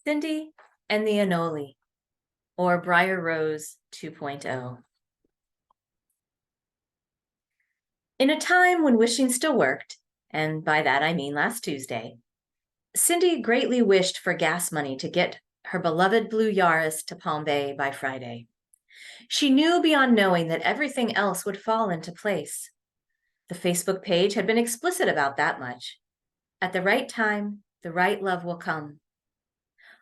Cindy and the Anole, or Briar Rose 2.0. In a time when wishing still worked, and by that I mean last Tuesday, Cindy greatly wished for gas money to get her beloved blue Yaris to Palm Bay by Friday. She knew beyond knowing that everything else would fall into place. The Facebook page had been explicit about that much. At the right time, the right love will come.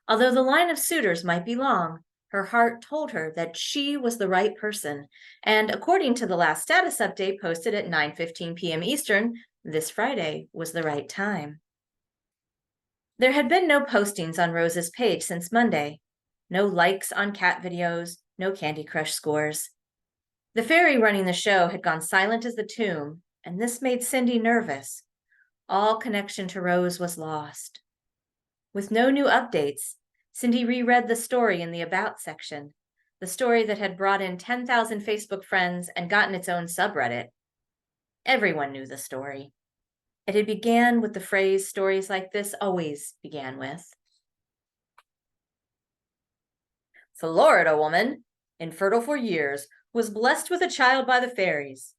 Although the line of suitors might be long, her heart told her that she was the right person, and according to the last status update posted at 9:15 p.m. Eastern, this Friday was the right time. There had been no postings on Rose's page since Monday. No likes on cat videos, no Candy Crush scores. The fairy running the show had gone silent as the tomb, and this made Cindy nervous. All connection to Rose was lost. With no new updates, Cindy reread the story in the About section, the story that had brought in 10,000 Facebook friends and gotten its own subreddit. Everyone knew the story. It had began with the phrase stories like this always began with. Florida woman, infertile for years, was blessed with a child by the fairies.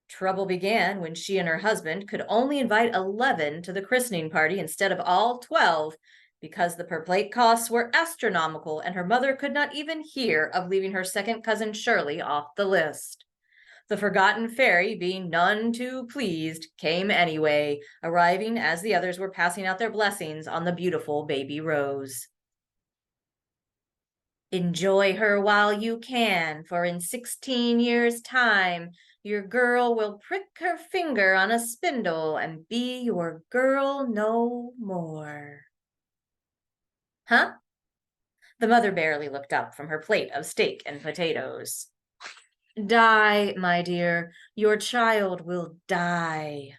Trouble began when she and her husband could only invite 11 to the christening party instead of all 12, because the per plate costs were astronomical and her mother could not even hear of leaving her second cousin Shirley off the list. The forgotten fairy, being none too pleased, came anyway, arriving as the others were passing out their blessings on the beautiful baby Rose. Enjoy her while you can, for in 16 years' time, your girl will prick her finger on a spindle and be your girl no more. Huh? The mother barely looked up from her plate of steak and potatoes. Die, my dear, your child will die.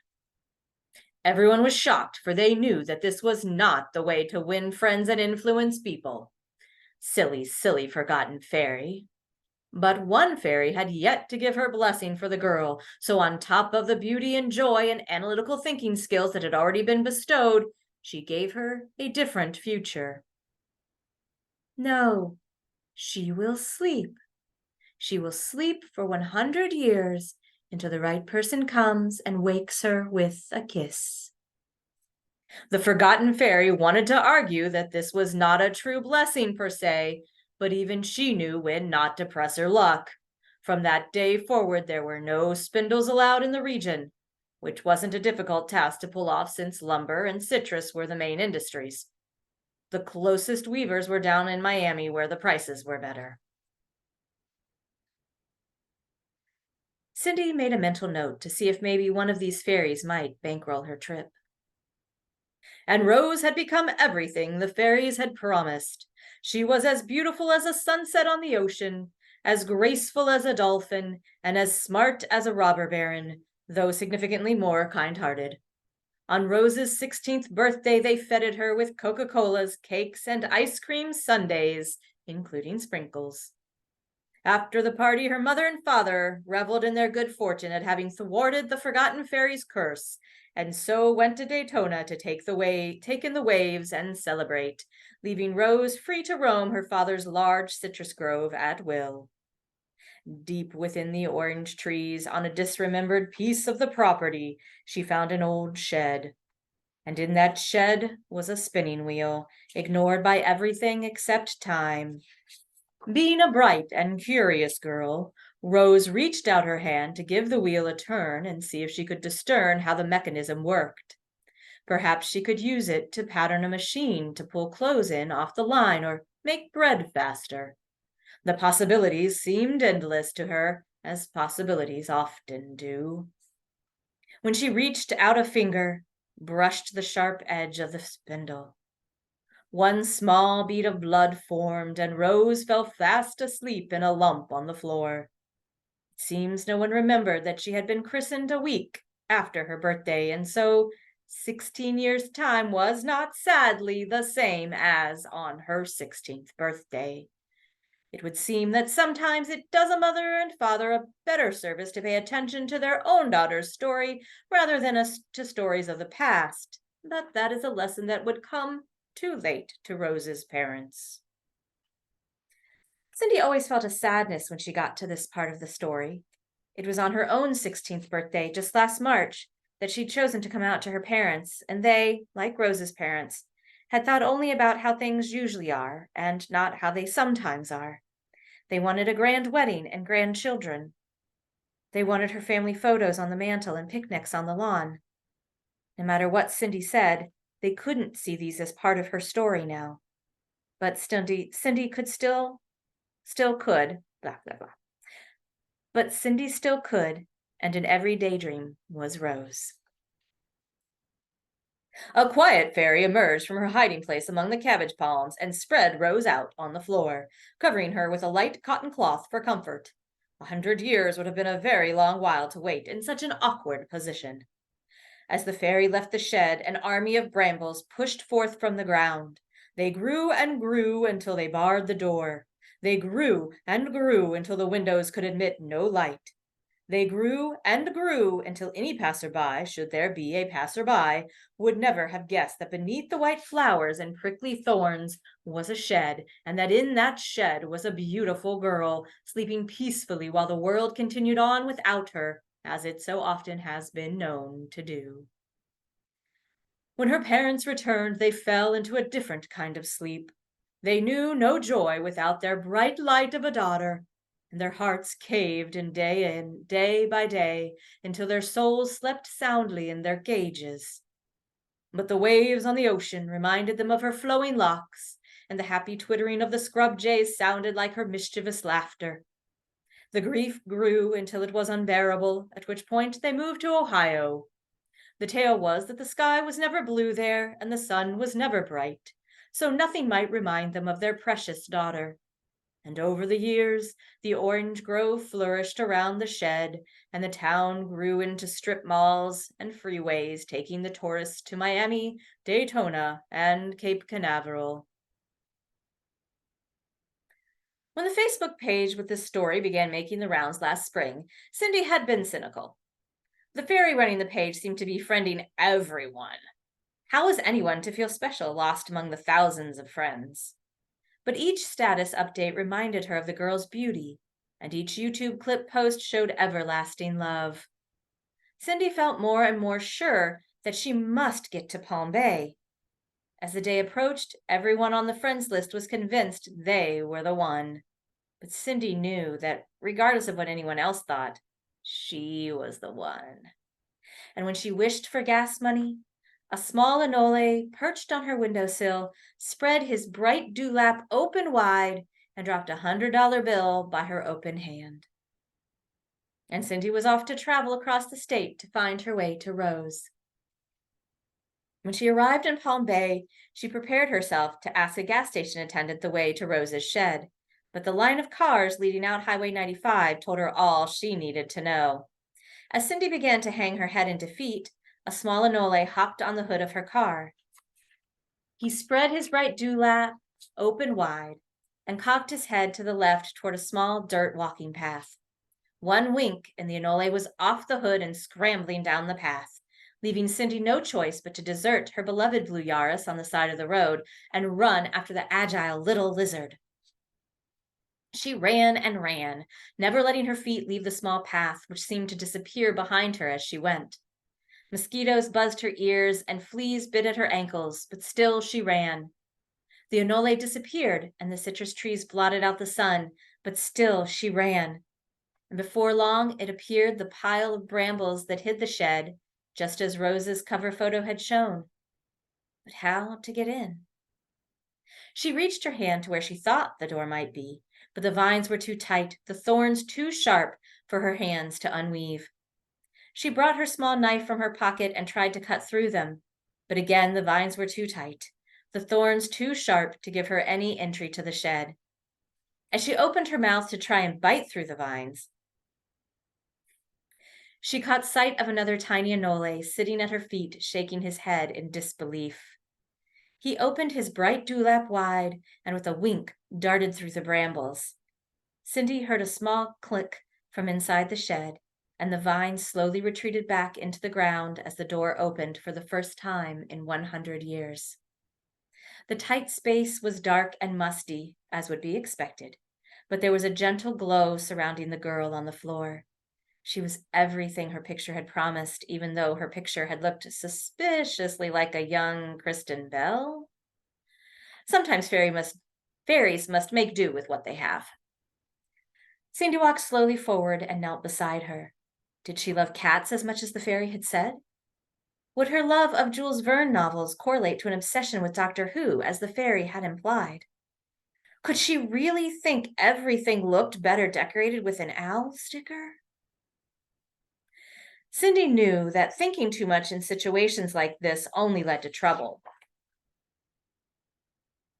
Everyone was shocked, for they knew that this was not the way to win friends and influence people. Silly, silly forgotten fairy. But one fairy had yet to give her blessing for the girl, so on top of the beauty and joy and analytical thinking skills that had already been bestowed, she gave her a different future. No, she will sleep. She will sleep for 100 years until the right person comes and wakes her with a kiss. The forgotten fairy wanted to argue that this was not a true blessing per se, but even she knew when not to press her luck. From that day forward, there were no spindles allowed in the region, which wasn't a difficult task to pull off since lumber and citrus were the main industries. The closest weavers were down in Miami, where the prices were better. Cindy made a mental note to see if maybe one of these fairies might bankroll her trip. And Rose had become everything the fairies had promised. She was as beautiful as a sunset on the ocean, as graceful as a dolphin, and as smart as a robber baron, though significantly more kind-hearted. On Rose's 16th birthday, they feted her with Coca-Colas, cakes, and ice cream sundaes, including sprinkles. After the party, her mother and father reveled in their good fortune at having thwarted the forgotten fairy's curse, and so went to Daytona to take in the waves and celebrate, leaving Rose free to roam her father's large citrus grove at will. Deep within the orange trees, on a disremembered piece of the property, she found an old shed. And in that shed was a spinning wheel, ignored by everything except time. Being a bright and curious girl, Rose reached out her hand to give the wheel a turn and see if she could discern how the mechanism worked. Perhaps she could use it to pattern a machine to pull clothes in off the line or make bread faster. The possibilities seemed endless to her, as possibilities often do. When she reached out a finger, brushed the sharp edge of the spindle. One small bead of blood formed, and Rose fell fast asleep in a lump on the floor. It seems no one remembered that she had been christened a week after her birthday, and so 16 years' time was not sadly the same as on her 16th birthday. It would seem that sometimes it does a mother and father a better service to pay attention to their own daughter's story rather than to stories of the past, but that is a lesson that would come too late to Rose's parents. Cindy always felt a sadness when she got to this part of the story. It was on her own 16th birthday, just last March, that she'd chosen to come out to her parents, and they, like Rose's parents, had thought only about how things usually are, and not how they sometimes are. They wanted a grand wedding and grandchildren. They wanted her family photos on the mantel and picnics on the lawn. No matter what Cindy said, they couldn't see these as part of her story now. But Cindy could still could, blah, blah, blah. But Cindy still could, and in every daydream was Rose. A quiet fairy emerged from her hiding place among the cabbage palms and spread Rose out on the floor, covering her with a light cotton cloth for comfort. 100 years would have been a very long while to wait in such an awkward position. As the fairy left the shed, an army of brambles pushed forth from the ground. They grew and grew until they barred the door. They grew and grew until the windows could admit no light. They grew and grew until any passerby, should there be a passerby, would never have guessed that beneath the white flowers and prickly thorns was a shed, and that in that shed was a beautiful girl, sleeping peacefully while the world continued on without her, as it so often has been known to do. When her parents returned, they fell into a different kind of sleep. They knew no joy without their bright light of a daughter, and their hearts caved in, day by day, until their souls slept soundly in their cages. But the waves on the ocean reminded them of her flowing locks, and the happy twittering of the scrub jays sounded like her mischievous laughter. The grief grew until it was unbearable, at which point they moved to Ohio. The tale was that the sky was never blue there, and the sun was never bright, so nothing might remind them of their precious daughter. And over the years, the orange grove flourished around the shed, and the town grew into strip malls and freeways, taking the tourists to Miami, Daytona, and Cape Canaveral. When the Facebook page with this story began making the rounds last spring, Cindy had been cynical. The fairy running the page seemed to be friending everyone. How was anyone to feel special lost among the thousands of friends? But each status update reminded her of the girl's beauty, and each YouTube clip post showed everlasting love. Cindy felt more and more sure that she must get to Palm Bay. As the day approached, everyone on the friends list was convinced they were the one. But Cindy knew that, regardless of what anyone else thought, she was the one. And when she wished for gas money, a small Anole, perched on her windowsill, spread his bright dewlap open wide and dropped $100 bill by her open hand. And Cindy was off to travel across the state to find her way to Rose. When she arrived in Palm Bay, she prepared herself to ask a gas station attendant the way to Rose's shed, but the line of cars leading out Highway 95 told her all she needed to know. As Cindy began to hang her head in defeat, a small Anole hopped on the hood of her car. He spread his right dewlap open wide and cocked his head to the left toward a small dirt walking path. One wink and the Anole was off the hood and scrambling down the path, leaving Cindy no choice but to desert her beloved blue Yaris on the side of the road and run after the agile little lizard. She ran and ran, never letting her feet leave the small path, which seemed to disappear behind her as she went. Mosquitoes buzzed her ears and fleas bit at her ankles, but still she ran. The Anole disappeared and the citrus trees blotted out the sun, but still she ran. And before long, it appeared the pile of brambles that hid the shed, just as Rose's cover photo had shown. But how to get in? She reached her hand to where she thought the door might be, but the vines were too tight, the thorns too sharp for her hands to unweave. She brought her small knife from her pocket and tried to cut through them, but again the vines were too tight, the thorns too sharp to give her any entry to the shed. As she opened her mouth to try and bite through the vines, she caught sight of another tiny Anole sitting at her feet, shaking his head in disbelief. He opened his bright dewlap wide and with a wink darted through the brambles. Cindy heard a small click from inside the shed, and the vines slowly retreated back into the ground as the door opened for the first time in 100 years. The tight space was dark and musty, as would be expected, but there was a gentle glow surrounding the girl on the floor. She was everything her picture had promised, even though her picture had looked suspiciously like a young Kristen Bell. Sometimes fairies must make do with what they have. Cindy walked slowly forward and knelt beside her. Did she love cats as much as the fairy had said? Would her love of Jules Verne novels correlate to an obsession with Doctor Who, as the fairy had implied? Could she really think everything looked better decorated with an owl sticker? Cindy knew that thinking too much in situations like this only led to trouble.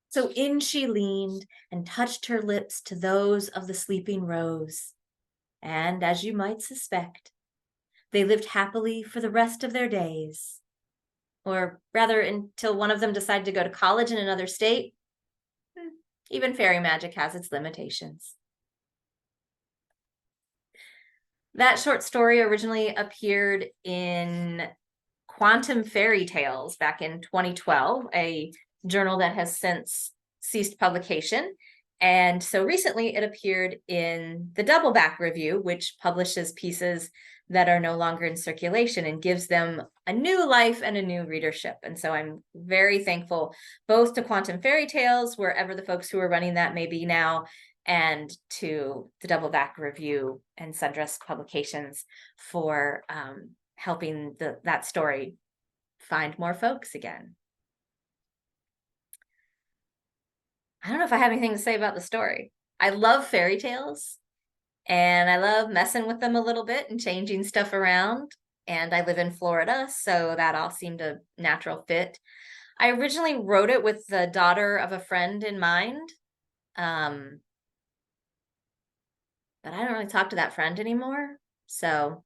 So in she leaned and touched her lips to those of the sleeping Rose. And, as you might suspect, they lived happily for the rest of their days. Or rather, until one of them decided to go to college in another state. Even fairy magic has its limitations. That short story originally appeared in Quantum Fairy Tales back in 2012, a journal that has since ceased publication. And so recently it appeared in the Doubleback Review, which publishes pieces that are no longer in circulation and gives them a new life and a new readership. And so I'm very thankful both to Quantum Fairy Tales, wherever the folks who are running that may be now, and to the Doubleback Review and Sundress Publications for helping that story find more folks again. I don't know if I have anything to say about the story. I love fairy tales, and I love messing with them a little bit and changing stuff around. And I live in Florida, so that all seemed a natural fit. I originally wrote it with the daughter of a friend in mind. But I don't really talk to that friend anymore. So,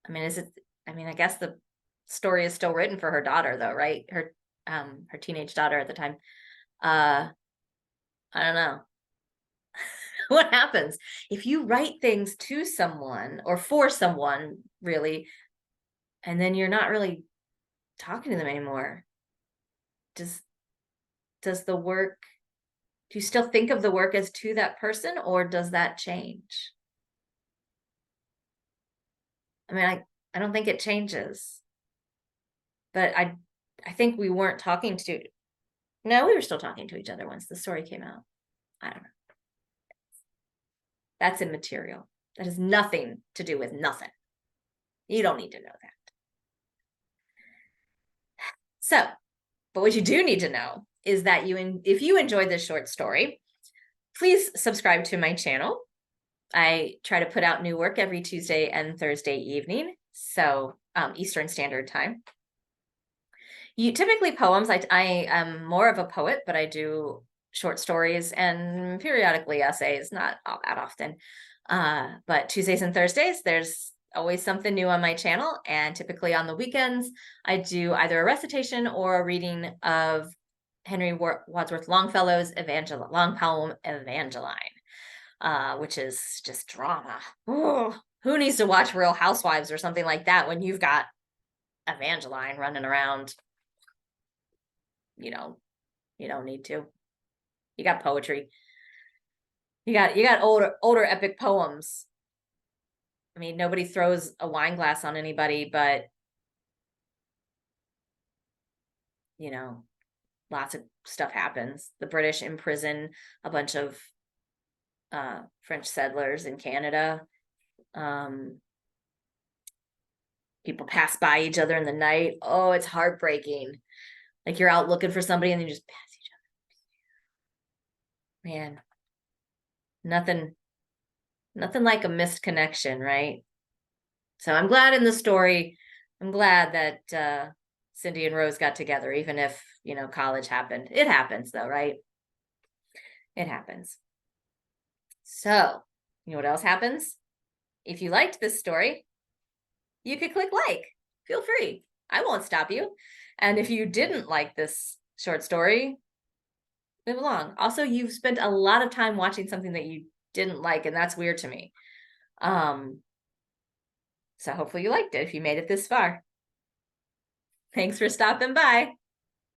I mean, I guess the story is still written for her daughter though, right? Her teenage daughter at the time. I don't know. What happens if you write things to someone or for someone, really, and then you're not really talking to them anymore? Does the work, do you still think of the work as to that person, or does that change? I mean, I don't think it changes, but I think we weren't talking to, no, we were still talking to each other once the story came out. I don't know. That's immaterial. That has nothing to do with nothing. You don't need to know that. So, but what you do need to know is that if you enjoyed this short story, please subscribe to my channel. I try to put out new work every Tuesday and Thursday evening, so Eastern Standard Time. Typically poems. I am more of a poet, but I do short stories and periodically essays, not all that often. But Tuesdays and Thursdays, there's always something new on my channel. And typically on the weekends, I do either a recitation or a reading of Henry Wadsworth Longfellow's long poem Evangeline, which is just drama. Ooh, who needs to watch Real Housewives or something like that when you've got Evangeline running around? You don't need to. You got poetry. You got older epic poems. I mean, nobody throws a wine glass on anybody, but lots of stuff happens. The British imprison a bunch of French settlers in Canada. People pass by each other in the night. Oh, it's heartbreaking. Like you're out looking for somebody and you just pass each other. Man, nothing like a missed connection, right? So I'm glad in the story, I'm glad that Cindy and Rose got together, even if, college happened. It happens though, right? It happens. So, you know what else happens? If you liked this story, you could click like. Feel free. I won't stop you. And if you didn't like this short story, move along. Also, you've spent a lot of time watching something that you didn't like, and that's weird to me. So hopefully you liked it if you made it this far. Thanks for stopping by.